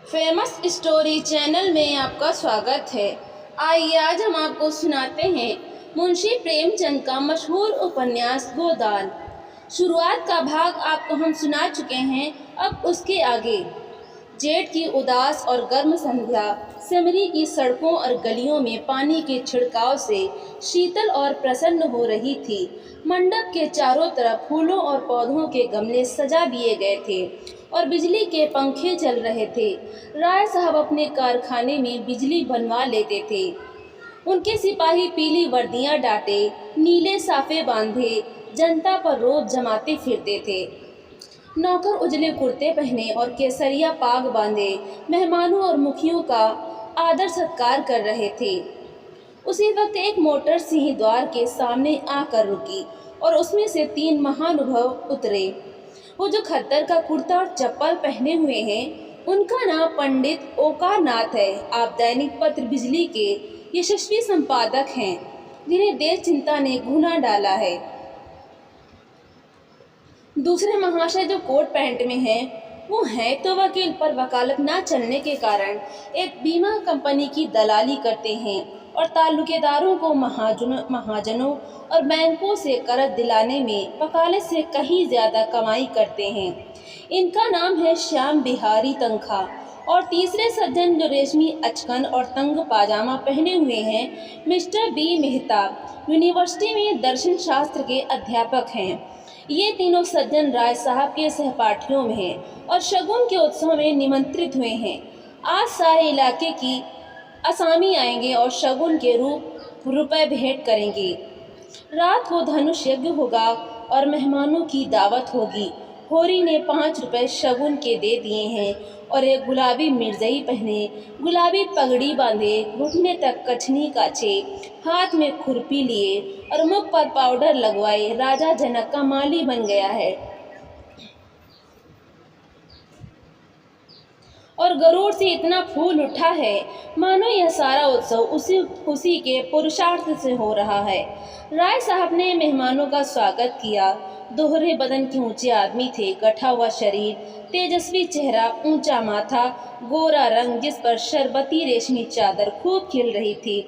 Famous story channel में आपका स्वागत है। आइए आज हम आपको सुनाते हैं मुंशी प्रेमचंद का मशहूर उपन्यास गोदान। शुरुआत का भाग आपको हम सुना चुके हैं, अब उसके आगे। जेठ की उदास और गर्म संध्या सिमरी की सड़कों और गलियों में पानी के छिड़काव से शीतल और प्रसन्न हो रही थी। मंडप के चारों तरफ फूलों और पौधों के गमले सजा दिए गए थे और बिजली के पंखे चल रहे थे। राय साहब अपने कारखाने में बिजली बनवा लेते थे। उनके सिपाही पीली वर्दियां डाटे, नीले साफे बांधे जनता पर रोब जमाते फिरते थे। नौकर उजले कुर्ते पहने और केसरिया पाग बांधे मेहमानों और मुखियों का आदर सत्कार कर रहे थे। उसी वक्त एक मोटर सिंह द्वार के सामने आकर रुकी और उसमें से 3 महानुभाव उतरे। वो जो खद्दर का कुर्ता और चप्पल पहने हुए हैं, उनका नाम पंडित ओकार नाथ है। आप दैनिक पत्र बिजली के यशस्वी संपादक हैं, जिन्हें देश चिंता ने घुना डाला है। दूसरे महाशय जो कोट पैंट में हैं, वो हैं तो वकील, पर वकालत ना चलने के कारण एक बीमा कंपनी की दलाली करते हैं और ताल्लुकेदारों को महाजनों और बैंकों से कर्ज दिलाने में वकालत से कहीं ज़्यादा कमाई करते हैं। इनका नाम है श्याम बिहारी तनखा। और तीसरे सज्जन जो रेशमी अचकन और तंग पाजामा पहने हुए हैं, मिस्टर बी मेहता, यूनिवर्सिटी में दर्शन शास्त्र के अध्यापक हैं। ये तीनों सज्जन राय साहब के सहपाठियों में हैं और शगुन के उत्सव में निमंत्रित हुए हैं। आज सारे इलाके की असामी आएंगे और शगुन के रुपए भेंट करेंगे। रात को धनुष यज्ञ होगा और मेहमानों की दावत होगी। होरी ने 5 रुपए शगुन के दे दिए हैं और एक गुलाबी मिर्जई पहने, गुलाबी पगड़ी बांधे, घुटने तक कछनी काचे, हाथ में खुरपी लिए और मुख पर पाउडर लगवाए राजा जनक का माली बन गया है। और गरुड़ से इतना फूल उठा है मानो यह सारा उत्सव उसी के पुरुषार्थ से हो रहा है। राय साहब ने मेहमानों का स्वागत किया। दोहरे बदन के ऊंचे आदमी थे, गठा हुआ शरीर, तेजस्वी चेहरा, ऊंचा माथा, गोरा रंग जिस पर शरबती रेशमी चादर खूब खिल रही थी।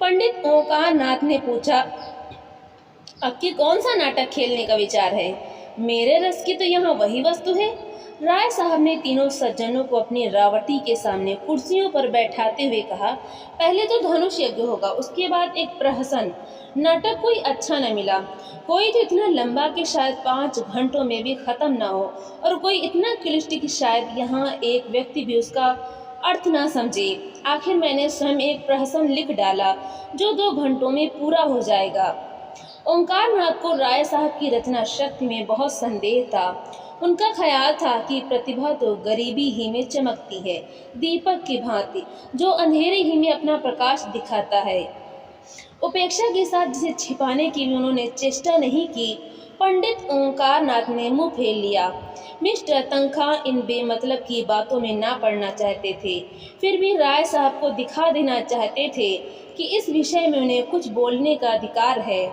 पंडित ओंकार नाथ ने पूछा, आपकी कौन सा नाटक खेलने का विचार है? मेरे रस की तो यहाँ वही वस्तु है। राय साहब ने तीनों सज्जनों को अपनी रावटी के सामने कुर्सियों पर बैठाते हुए कहा, पहले तो धनुष यज्ञ होगा, उसके बाद एक प्रहसन। नाटक कोई अच्छा न मिला। कोई तो इतना लंबा कि शायद 5 घंटों में भी खत्म ना हो, और कोई इतना क्लिष्ट कि शायद यहाँ एक व्यक्ति भी उसका अर्थ ना समझे। आखिर मैंने स्वयं एक प्रहसन लिख डाला जो 2 घंटों में पूरा हो जाएगा। ओंकार नाथ को राय साहब की रचना शक्ति में बहुत संदेह था। उनका ख्याल था कि प्रतिभा तो गरीबी ही में चमकती है, दीपक की भांति जो अंधेरे ही में अपना प्रकाश दिखाता है। उपेक्षा के साथ जिसे छिपाने की भी उन्होंने चेष्टा नहीं की। पंडित ओंकार नाथ ने मुंह फेर लिया। मिस्टर तनखा इन बेमतलब की बातों में ना पड़ना चाहते थे, फिर भी राय साहब को दिखा देना चाहते थे कि इस विषय में उन्हें कुछ बोलने का अधिकार है।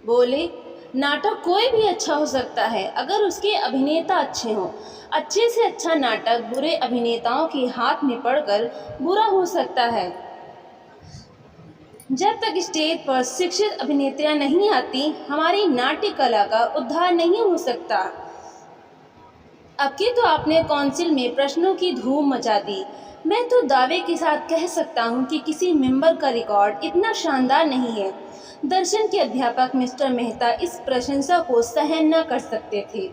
बोले, नाटक कोई भी अच्छा हो सकता है अगर उसके अभिनेता अच्छे हों। अच्छे से अच्छा नाटक बुरे अभिनेताओं के हाथ में पड़कर बुरा हो सकता है। जब तक स्टेज पर शिक्षित अभिनेत्रियां नहीं आती, हमारी नाट्य कला का उद्धार नहीं हो सकता। अब की तो आपने काउंसिल में प्रश्नों की धूम मचा दी। मैं तो दावे के साथ कह सकता हूँ कि किसी मेंबर का रिकॉर्ड इतना शानदार नहीं है। दर्शन के अध्यापक मिस्टर मेहता इस प्रशंसा को सहन न कर सकते थे।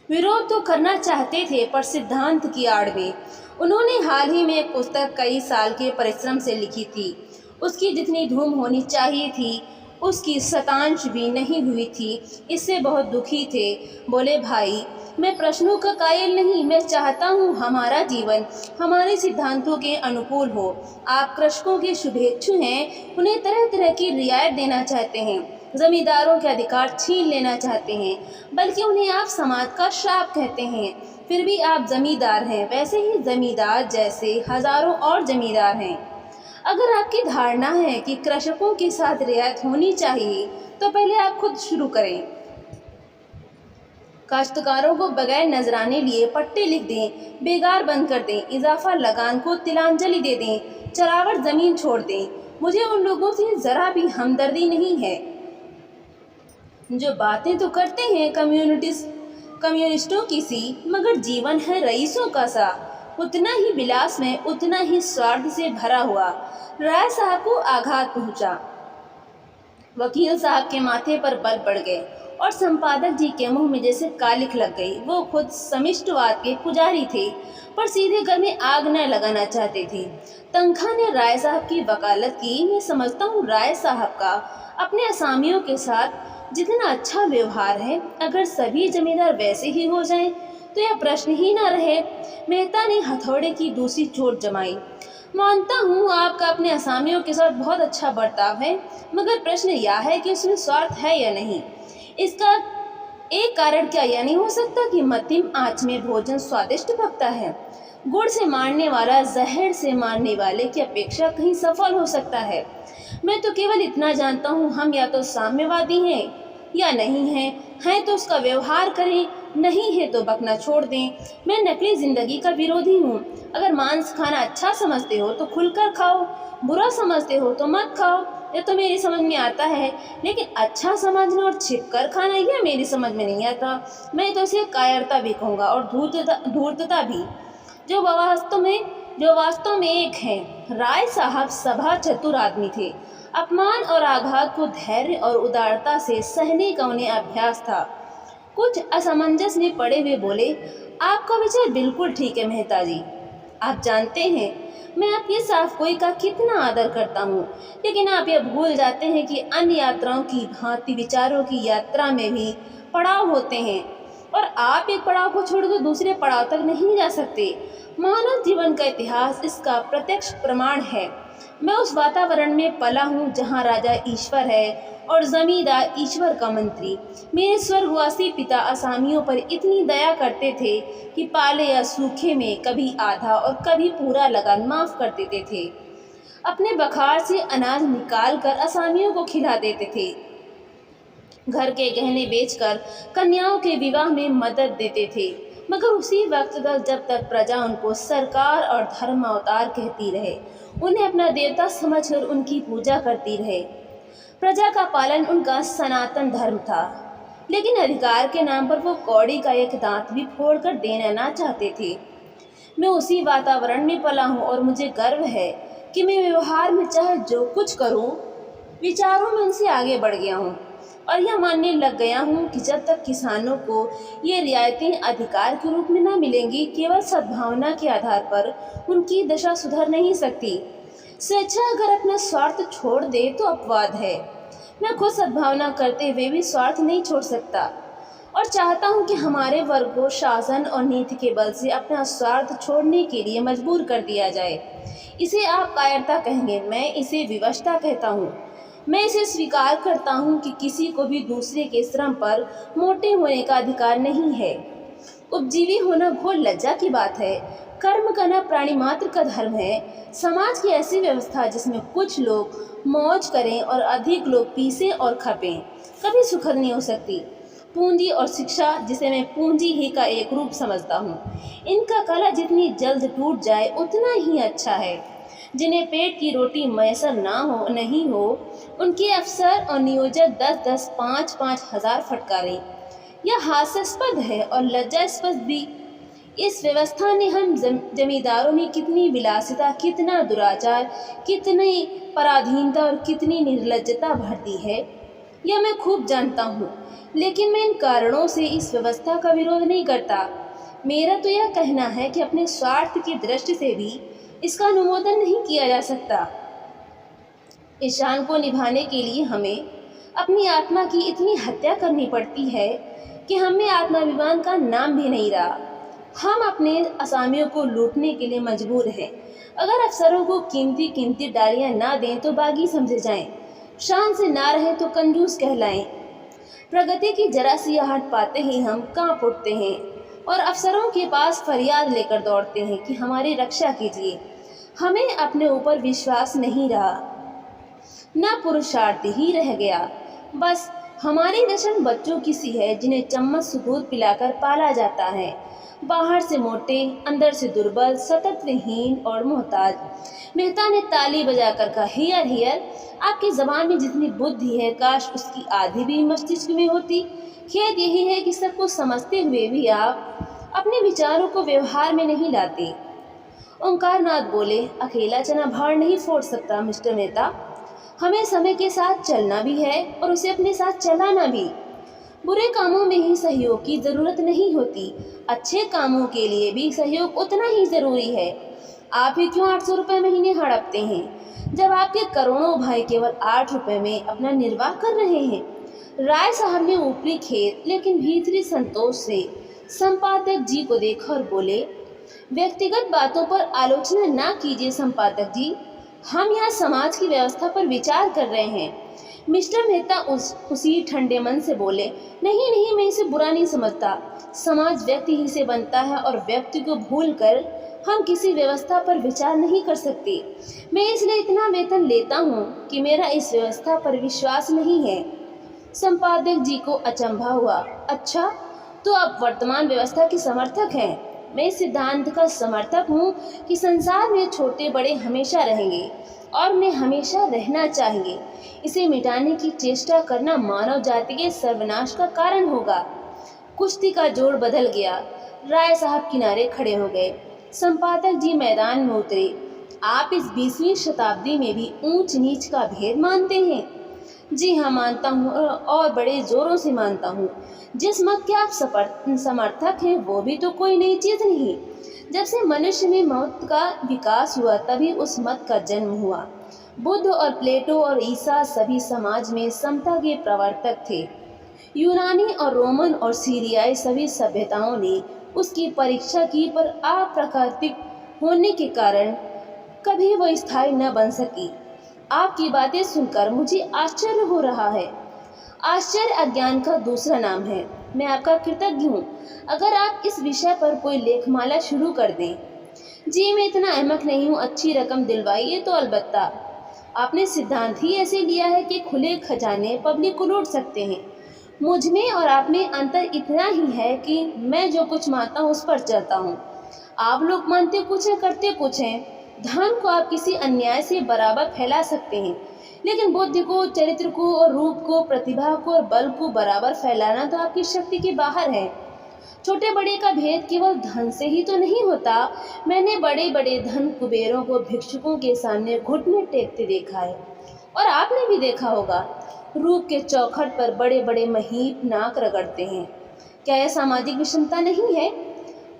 विरोध तो करना चाहते थे, पर सिद्धांत की आड़ में। उन्होंने हाल ही में एक पुस्तक कई साल के परिश्रम से लिखी थी। उसकी जितनी धूम होनी चाहिए थी, उसकी शतांश भी नहीं हुई थी। इससे बहुत दुखी थे। बोले, भाई, मैं प्रश्नों का कायल नहीं। मैं चाहता हूँ हमारा जीवन हमारे सिद्धांतों के अनुकूल हो। आप कृषकों के शुभेच्छु हैं, उन्हें तरह तरह की रियायत देना चाहते हैं, जमींदारों के अधिकार छीन लेना चाहते हैं, बल्कि उन्हें आप समाज का श्राप कहते हैं। फिर भी आप जमींदार हैं, वैसे ही जमींदार जैसे हजारों और जमींदार हैं। अगर आपकी धारणा है कि कृषकों के साथ रियायत होनी चाहिए, तो पहले आप खुद शुरू करें। काश्तकारों को बगैर नजराने लिए पट्टे लिख दें, बेगार बंद कर दें, इजाफा लगान को तिलांजलि दे दें, चरावट जमीन छोड़ दें। मुझे उन लोगों से जरा भी हमदर्दी नहीं है जो बातें तो करते हैं कम्युनिस्टों की सी, मगर जीवन है रईसों का सा, उतना ही विलास में, उतना ही स्वार्थ से भरा हुआ। राय साहब को आघात पहुंचा। वकील साहब के माथे पर बल पड़ गए और संपादक जी के मुंह में जैसे कालिख लग गई। वो खुद समिष्टवाद के पुजारी थे, पर सीधे घर में आग न लगाना चाहते थे। तनखा ने राय साहब की वकालत की। मैं समझता हूँ राय साहब का अपने असामियों के साथ जितना अच्छा व्यवहार है, अगर सभी जमींदार वैसे ही हो जाएं, तो यह प्रश्न ही न रहे। मेहता ने हथौड़े की दूसरी चोट जमाई। मानता हूँ आपका अपने असामियों के साथ बहुत अच्छा बर्ताव है, मगर प्रश्न यह है कि उसमें स्वार्थ है या नहीं। इसका एक कारण क्या यह नहीं हो सकता कि मध्यम आंच में भोजन स्वादिष्ट पकता है? गुड़ से मारने वाला जहर से मारने वाले की अपेक्षा कहीं सफल हो सकता है। मैं तो केवल इतना जानता हूँ, हम या तो साम्यवादी हैं या नहीं हैं तो उसका व्यवहार करें, नहीं है तो बकना छोड़ दें। मैं नकली जिंदगी का विरोधी हूँ। अगर मांस खाना अच्छा समझते हो तो खुलकर खाओ, बुरा समझते हो तो मत खाओ। यह तो मेरी समझ में आता है, लेकिन अच्छा समझना और छिपकर खाना यह मेरी समझ में नहीं आता। मैं तो इसे कायरता भी कहूँगा और धूर्तता भी, जो वास्तव में एक है। राय साहब सभा चतुर आदमी थे। अपमान और आघात को धैर्य और उदारता से सहने का उन्हें अभ्यास था। कुछ असमंजस में पड़े हुए बोले, आपका विचार बिल्कुल ठीक है मेहता जी। आप जानते हैं मैं आपकी साफ गोई का कितना आदर करता हूँ, लेकिन आप यह भूल जाते हैं कि अन्य यात्राओं की भांति विचारों की यात्रा में भी पड़ाव होते हैं, और आप एक पड़ाव को छोड़ तो दूसरे पड़ाव तक नहीं जा सकते। मानव जीवन का इतिहास इसका प्रत्यक्ष प्रमाण है। मैं उस वातावरण में पला हूँ जहाँ राजा ईश्वर है और जमींदार ईश्वर का मंत्री। मेरे स्वर्गवासी पिता असामियों पर इतनी दया करते थे कि पाले या सूखे में कभी आधा और कभी पूरा लगान माफ कर देते थे। अपने बखार से अनाज निकाल कर असामियों को खिला देते थे। घर के गहने बेचकर कन्याओं के विवाह में मदद देते थे, मगर उसी वक्त तक जब तक प्रजा उनको सरकार और धर्म अवतार कहती रहे, उन्हें अपना देवता समझकर उनकी पूजा करती रहे। प्रजा का पालन उनका सनातन धर्म था, लेकिन अधिकार के नाम पर वो कौड़ी का एक दांत भी फोड़कर देना ना चाहते थे। मैं उसी वातावरण में पला हूँ और मुझे गर्व है कि मैं व्यवहार में चाहे जो कुछ करूँ, विचारों में उनसे आगे बढ़ गया हूँ और यह मानने लग गया हूँ कि जब तक किसानों को ये रियायतें अधिकार के रूप में न मिलेंगी, केवल सद्भावना के आधार पर उनकी दशा सुधर नहीं सकती। स्वेच्छा अगर अपना स्वार्थ छोड़ दे तो अपवाद है। मैं खुद सद्भावना करते हुए भी स्वार्थ नहीं छोड़ सकता और चाहता हूँ कि हमारे वर्ग को शासन और नीति के बल से अपना स्वार्थ छोड़ने के लिए मजबूर कर दिया जाए। इसे आप कायरता कहेंगे, मैं इसे विवशता कहता हूँ। मैं इसे स्वीकार करता हूँ कि किसी को भी दूसरे के श्रम पर मोटे होने का अधिकार नहीं है। उपजीवी होना घोर लज्जा की बात है। कर्म करना प्राणी मात्र का धर्म है। समाज की ऐसी व्यवस्था जिसमें कुछ लोग मौज करें और अधिक लोग पीसें और खपें, कभी सुखद नहीं हो सकती। पूंजी और शिक्षा, जिसे मैं पूंजी ही का एक रूप समझता हूँ, इनका कला जितनी जल्द टूट जाए उतना ही अच्छा है। जिन्हें पेट की रोटी मैसर नहीं हो, उनके अफसर और नियोजक 10-10, 5-5 हज़ार फटकारें। यह हास्यास्पद है और लज्जास्पद भी। इस व्यवस्था ने हम जमींदारों में कितनी विलासिता, कितना दुराचार, कितनी पराधीनता और कितनी निर्लज्जता भर दी है, यह मैं खूब जानता हूँ। लेकिन मैं इन कारणों से इस व्यवस्था का विरोध नहीं करता। मेरा तो यह कहना है कि अपने स्वार्थ की दृष्टि से भी इसका अनुमोदन नहीं किया जा सकता। इस शान को निभाने के लिए हमें अपनी आत्मा की इतनी हत्या करनी पड़ती है कि हमें आत्माभिमान का नाम भी नहीं रहा। हम अपने असामियों को लूटने के लिए मजबूर हैं। अगर अफसरों को कीमती डालियां ना दें तो बागी समझे जाएं, शान से ना रहें तो कंजूस कहलाएं। प्रगति की जरा सी आहट पाते ही हम कांप उठते हैं और अफसरों के पास फरियाद लेकर दौड़ते हैं कि हमारी रक्षा कीजिए। हमें अपने ऊपर विश्वास नहीं रहा, न पुरुषार्थ ही रह गया। बस हमारी नस्ल बच्चों की सी है जिन्हें चम्मच से दूध पिलाकर पाला जाता है। बाहर से मोटे, अंदर से दुर्बल, सततहीन और मोहताज। मेहता ने ताली बजाकर कहा, हियर हियर। आपकी जबान में जितनी बुद्धि है, काश उसकी आधी भी मस्तिष्क में होती। खेद यही है कि सब कुछ समझते हुए भी आप अपने विचारों को व्यवहार में नहीं लाते। ओंकारनाथ बोले, अकेला चना भार नहीं फोड़ सकता मिस्टर मेहता। हमें समय के साथ चलना भी है और उसे अपने साथ चलाना भी। बुरे कामों में ही सहयोग की ज़रूरत नहीं होती, अच्छे कामों के लिए भी सहयोग उतना ही ज़रूरी है। आप ही क्यों 800 रुपये महीने हड़पते हैं, जब आपके करोड़ों भाई केवल 8 रुपये में अपना निर्वाह कर रहे हैं। राय साहब ने ऊपरी खेत लेकिन भीतरी संतोष से संपादक जी को देखा और बोले, व्यक्तिगत बातों पर आलोचना ना कीजिए संपादक जी, हम यहाँ समाज की व्यवस्था पर विचार कर रहे हैं। मिस्टर मेहता उसी ठंडे मन से बोले, नहीं नहीं, मैं इसे बुरा नहीं समझता। समाज व्यक्ति ही से बनता है और व्यक्ति को भूलकर हम किसी व्यवस्था पर विचार नहीं कर सकते। मैं इसलिए इतना वेतन लेता हूँ कि मेरा इस व्यवस्था पर विश्वास नहीं है। संपादक जी को अचंभा हुआ, अच्छा, तो आप वर्तमान व्यवस्था के समर्थक हैं। मैं इस सिद्धांत का समर्थक हूँ कि संसार में छोटे बड़े हमेशा रहेंगे और उन्हें हमेशा रहना चाहिए। इसे मिटाने की चेष्टा करना मानव जाति के सर्वनाश का कारण होगा। कुश्ती का जोर बदल गया। राय साहब किनारे खड़े हो गए। संपादक जी मैदान में उतरे। आप इस 20वीं शताब्दी में भी ऊंच नीच का भेद मानते हैं? जी हाँ, मानता हूँ और बड़े जोरों से मानता हूँ। जिस मत के आप समर्थक हैं वो भी तो कोई नई चीज़ नहीं। जब से मनुष्य में मत का विकास हुआ तभी उस मत का जन्म हुआ। बुद्ध और प्लेटो और ईसा सभी समाज में समता के प्रवर्तक थे। यूनानी और रोमन और सीरियाई सभी सभ्यताओं ने उसकी परीक्षा की, पर अप्राकृतिक होने के कारण कभी वो स्थायी न बन सकी। आपकी बातें सुनकर मुझे आश्चर्य हो रहा है। आश्चर्य अज्ञान का दूसरा नाम है। मैं आपका कृतज्ञ हूँ अगर आप इस विषय पर कोई लेखमाला शुरू कर दें। जी, मैं इतना अहमक नहीं हूँ, अच्छी रकम दिलवाइए तो अलबत्ता। आपने सिद्धांत ही ऐसे लिया है कि खुले खजाने पब्लिक को लूट सकते हैं। मुझ में और आप में अंतर इतना ही है कि मैं जो कुछ मानता हूँ उस पर चलता हूँ। आप लोग मानते कुछ हैं, करते कुछ हैं। धन को आप किसी अन्याय से बराबर फैला सकते हैं, लेकिन बुद्धि को, चरित्र को और रूप को, प्रतिभा को और बल को बराबर फैलाना तो आपकी शक्ति के बाहर है। छोटे बड़े का भेद केवल धन से ही तो नहीं होता। मैंने बड़े बड़े धन कुबेरों को भिक्षुकों के सामने घुटने टेकते देखा है, और आपने भी देखा होगा। रूप के चौखट पर बड़े बड़े महीप नाक रगड़ते हैं। क्या यह सामाजिक विषमता नहीं है?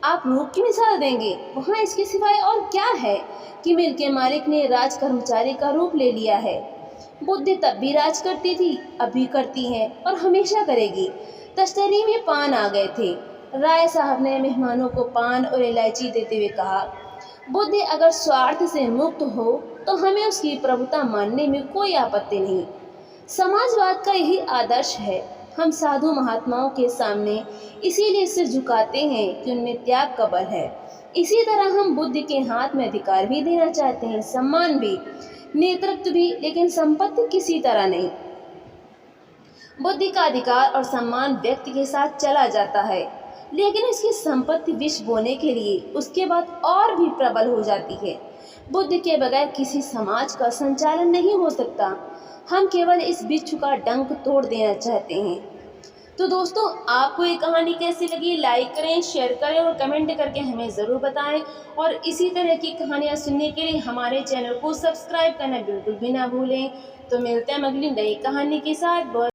आप रूप की मिसाल देंगे, वहाँ इसके सिवाय और क्या है कि मिल के मालिक ने राज कर्मचारी का रूप ले लिया है। बुद्धि तब भी राज करती थी, अभी करती है और हमेशा करेगी। तश्तरी में पान आ गए थे। राय साहब ने मेहमानों को पान और इलायची देते हुए कहा, बुद्धि अगर स्वार्थ से मुक्त हो तो हमें उसकी प्रभुता मानने में कोई आपत्ति नहीं। समाजवाद का यही आदर्श है। हम साधु महात्माओं के सामने इसीलिए सिर झुकाते हैं कि उनमें त्याग का बल है। इसी तरह हम बुद्धि के हाथ में अधिकार भी देना चाहते हैं, सम्मान भी, नेतृत्व भी, लेकिन संपत्ति किसी तरह नहीं। बुद्धि का अधिकार और सम्मान व्यक्ति के साथ चला जाता है, लेकिन इसकी संपत्ति विष बोने के लिए उसके बाद और भी प्रबल हो जाती है। बुद्धि के बगैर किसी समाज का संचालन नहीं हो सकता। हम केवल इस बिच्छू का डंक तोड़ देना चाहते हैं। तो दोस्तों, आपको ये कहानी कैसी लगी? लाइक करें, शेयर करें और कमेंट करके हमें ज़रूर बताएं। और इसी तरह की कहानियाँ सुनने के लिए हमारे चैनल को सब्सक्राइब करना बिल्कुल भी ना भूलें। तो मिलते हैं अगली नई कहानी के साथ।